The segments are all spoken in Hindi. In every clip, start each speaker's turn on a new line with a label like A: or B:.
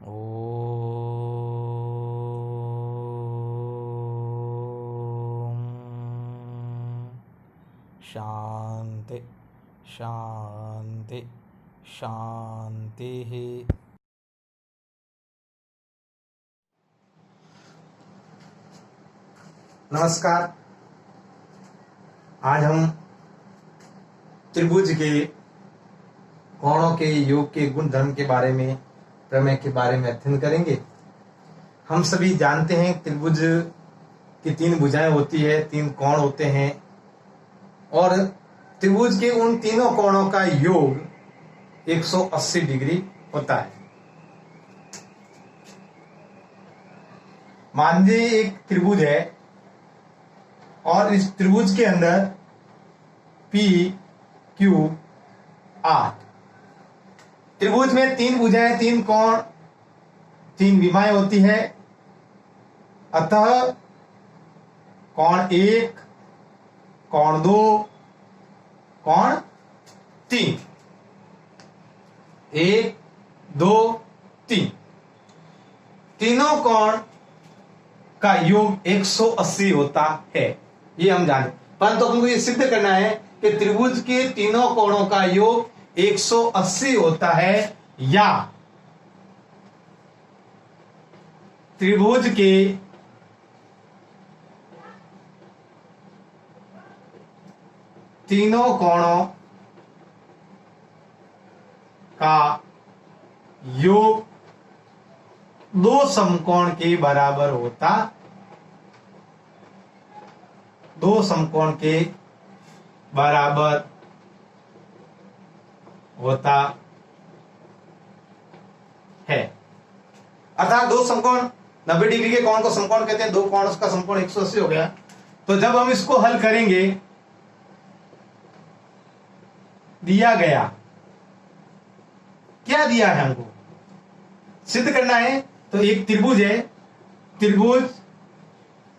A: ओम शांति शांति शांति।
B: नमस्कार। आज हम त्रिभुज के कोणों के योग के गुण धर्म के बारे में, प्रमेय के बारे में अध्ययन करेंगे। हम सभी जानते हैं त्रिभुज की 3 भुजाएं होती है, 3 कोण होते हैं और त्रिभुज के उन तीनों कोणों का योग 180 डिग्री होता है। मान लीजिए एक त्रिभुज है और इस त्रिभुज के अंदर P, Q, R, त्रिभुज में 3 भुजाएं, 3 कोण, 3 विमाएं होती है। अतः कोण 1, कोण 2, कोण 3, 1, 2, 3, तीनों कोण का योग 180 होता है। ये हम जाने, परंतु हमको ये सिद्ध करना है कि त्रिभुज के तीनों कोणों का योग 180 होता है या त्रिभुज के तीनों कोणों का योग 2 समकोण के बराबर होता, 2 समकोण के बराबर होता है। अर्थात 2 समकोण 90 डिग्री के कोण को समकोण कहते हैं। 2 कोण का समकोण 180 हो गया। तो जब हम इसको हल करेंगे, दिया गया, क्या दिया है हमको सिद्ध करना है। तो एक त्रिभुज है, त्रिभुज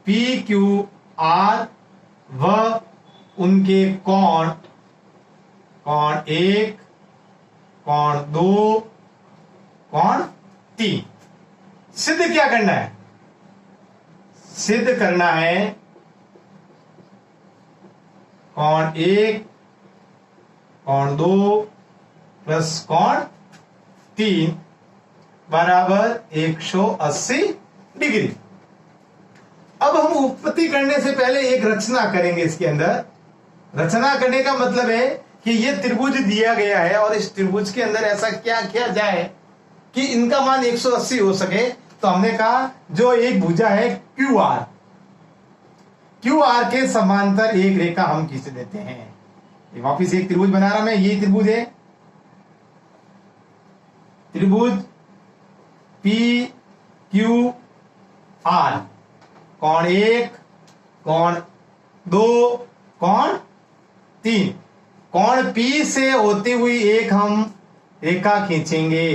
B: पी क्यू आर व उनके कोण, कोण 1, कोण 2, कोण 3। सिद्ध क्या करना है? सिद्ध करना है कोण 1, कोण 2 प्लस कोण 3 बराबर 180 डिग्री। अब हम उत्पत्ति करने से पहले एक रचना करेंगे। इसके अंदर रचना करने का मतलब है कि ये त्रिभुज दिया गया है और इस त्रिभुज के अंदर ऐसा क्या किया जाए कि इनका मान 180 हो सके। तो हमने कहा जो एक भुजा है क्यू आर, क्यू आर के समांतर एक रेखा हम खींच देते हैं। वापिस एक त्रिभुज बना रहा मैं। ये त्रिभुज है, त्रिभुज पी क्यू आर, कोण 1, कोण 2, कोण 3। कोण P से होती हुई एक हम रेखा खींचेंगे।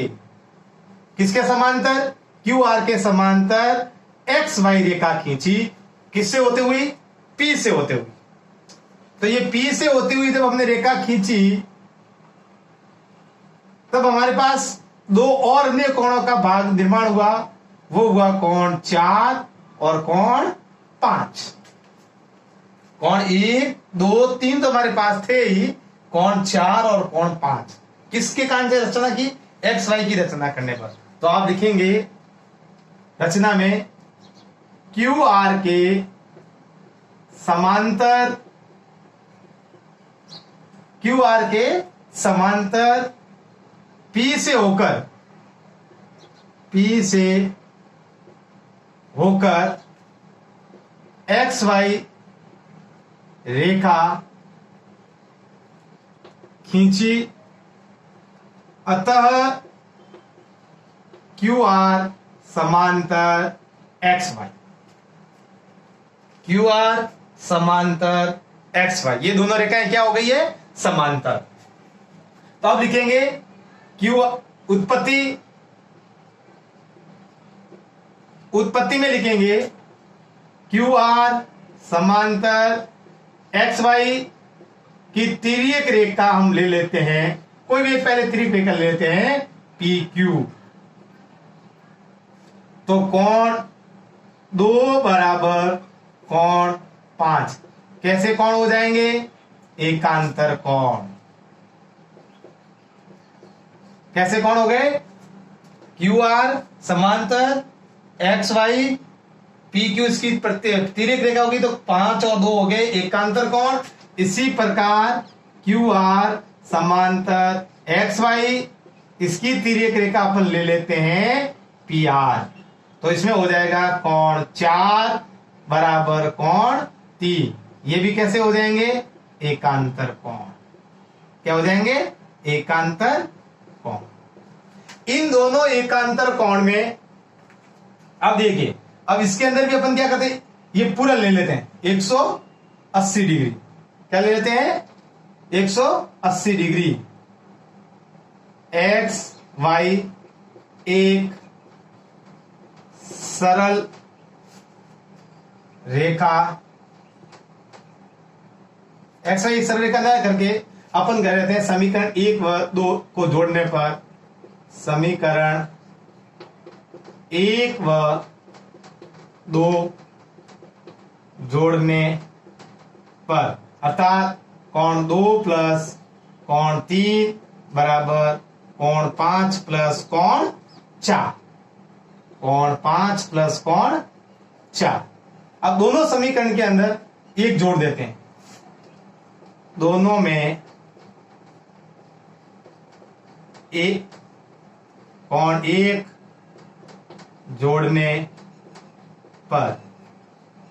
B: किसके समांतर? क्यू आर के समांतर एक्स वाई रेखा खींची। किससे होते हुई? P से होते हुई। तो ये P से होती हुई जब हमने रेखा खींची, तब हमारे पास 2 और अन्य कोणों का भाग निर्माण हुआ। वो हुआ कोण 4 और कोण 5। कोण 1, 2, 3 तो हमारे पास थे ही, कोण 4 और कोण 5 किसके कारण से रचना की? एक्स वाई की रचना करने पर। तो आप लिखेंगे रचना में क्यू आर के समांतर, क्यू आर के समांतर P से होकर, P से होकर एक्स वाई रेखा खींची। अतः क्यू आर समांतर एक्स वाई, क्यू आर समांतर एक्स वाई, ये दोनों रेखाएं क्या हो गई है? समांतर। तो अब लिखेंगे क्यू उत्पत्ति, उत्पत्ति में लिखेंगे क्यू आर समांतर एक्स वाई की तिर्यक रेखा हम ले लेते हैं। कोई भी पहले तिर्यक रेखा ले लेते हैं, पी क्यू। तो कोण 2 बराबर कोण 5 कैसे कोण हो जाएंगे? एकांतर कोण। कैसे कोण हो गए? क्यू आर समांतर एक्स वाई पी क्यू इसकी तिर्यक रेखा होगी तो 5 और 2 हो गए एकांतर कोण। इसी प्रकार क्यू आर समांतर एक्स वाई इसकी तिर्यक रेखा अपन ले लेते हैं पी आर। तो इसमें हो जाएगा कोण 4 बराबर कोण 3। ये भी कैसे हो जाएंगे? एकांतर कोण। क्या हो जाएंगे? एकांतर कोण। इन दोनों एकांतर कोण में अब देखिए, अब इसके अंदर भी अपन क्या करते हैं, ये पूरा ले लेते हैं 180 डिग्री। क्या ले लेते हैं? 180 डिग्री। एक्स वाई एक सरल रेखा, एक्स वाई एक सरल रेखा तय करके अपन कह रहे थे समीकरण 1 व 2 को जोड़ने पर, समीकरण 1 व 2 जोड़ने पर अर्थात कोण 2 प्लस कोण 3 बराबर कोण 5 प्लस कोण 4। कोण 5 प्लस कोण 4। अब दोनों समीकरण के अंदर एक जोड़ देते हैं। दोनों में एक कोण 1 जोड़ने पर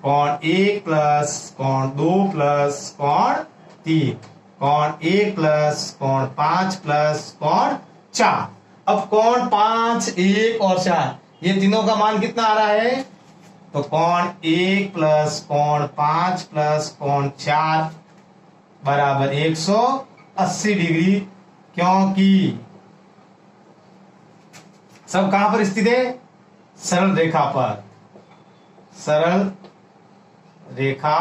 B: कोण 1 प्लस कोण 2 प्लस कोण 3, कोण 1 प्लस कोण 5 प्लस कोण 4। अब कोण 5, 1 और 4 ये तीनों का मान कितना आ रहा है? तो कोण 1 प्लस कोण 5 प्लस कोण 4 बराबर 180 डिग्री, क्योंकि सब कहां पर स्थित है? सरल रेखा पर। सरल रेखा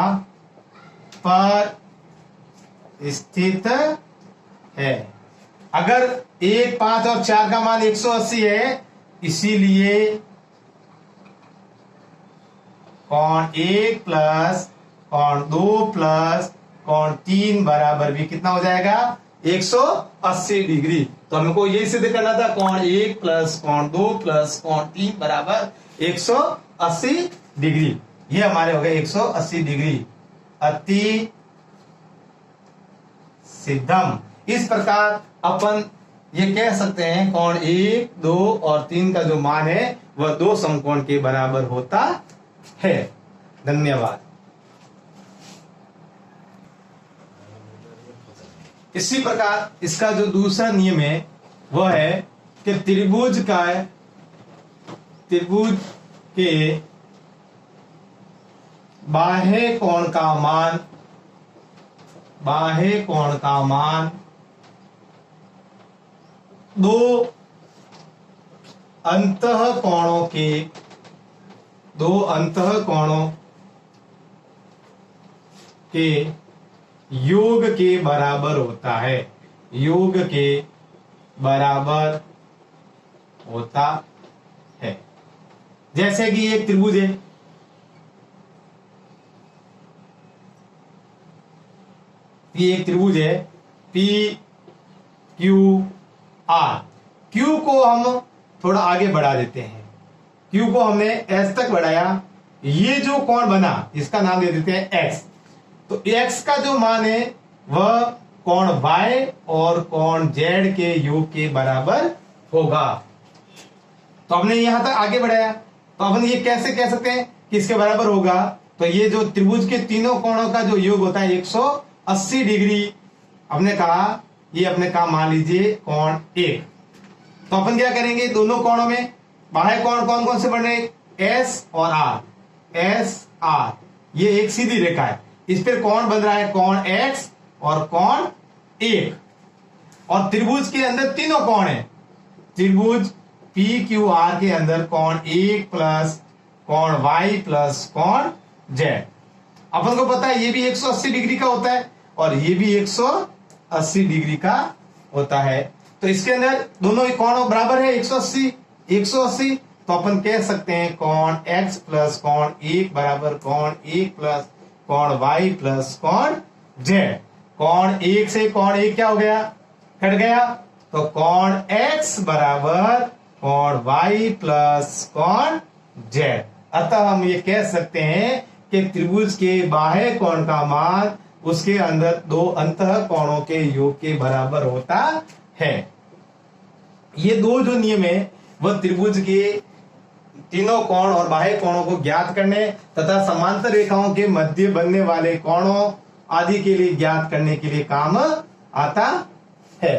B: पर स्थित है। अगर 1, 5 और 4 का मान 180 है, इसीलिए कोण 1 प्लस कोण 2 प्लस कोण 3 बराबर भी कितना हो जाएगा? 180 डिग्री। तो हमको यही सिद्ध करना था, कोण 1 प्लस कोण 2 प्लस कोण 3 बराबर 180 डिग्री। ये हमारे हो गए 180 डिग्री अति सिद्धम। इस प्रकार अपन ये कह सकते हैं कोण 1, 2 और 3 का जो मान है वह 2 समकोण के बराबर होता है। धन्यवाद। इसी प्रकार इसका जो दूसरा नियम है वह है कि त्रिभुज के बाह्य कोण का मान दो अंतः कोणों के योग के बराबर होता है। योग के बराबर होता है। जैसे कि एक त्रिभुज है, ये एक त्रिभुज है पी क्यू आर। क्यू को हम थोड़ा आगे बढ़ा देते हैं। क्यू को हमने एस तक बढ़ाया, ये जो कोण बना इसका नाम दे देते हैं एक्स। तो एक्स का जो मान है वह कोण वाई और कोण जेड के योग के बराबर होगा। तो हमने यहां तक आगे बढ़ाया, तो अपन ये कैसे कह सकते हैं कि इसके बराबर होगा? तो ये जो त्रिभुज के तीनों कोणों का जो योग होता है 180 डिग्री, हमने कहा ये अपने का मान लीजिए कोण 1। तो अपन क्या करेंगे, दोनों कोणों में बाह्य कोण कौन कौन से बन रहे हैं? एस और आर। एस आर ये एक सीधी रेखा है, इस पर कोण बन रहा है कोण एक्स और कोण 1। और त्रिभुज के अंदर तीनों कोण है। त्रिभुज पी क्यू आर के अंदर कोण 1 प्लस कोण वाई प्लस कोण जेड। अपन को पता है ये भी 180 डिग्री का होता है और ये भी 180 डिग्री का होता है। तो इसके अंदर दोनों कोण बराबर है 180 180। तो अपन कह सकते हैं कोण x प्लस कोण 1 बराबर कोण 1 प्लस कोण y प्लस कोण z। कोण 1 से कोण 1 क्या हो गया, कट गया, तो कोण x बराबर कोण y प्लस कोण z। अतः हम ये कह सकते हैं कि त्रिभुज के बाह्य कोण का मान उसके अंदर दो अंतः कोणों के योग के बराबर होता है। ये दो जो नियम है वह त्रिभुज के तीनों कोण और बाह्य कोणों को ज्ञात करने तथा समांतर रेखाओं के मध्य बनने वाले कोणों आदि के लिए ज्ञात करने के लिए काम आता है।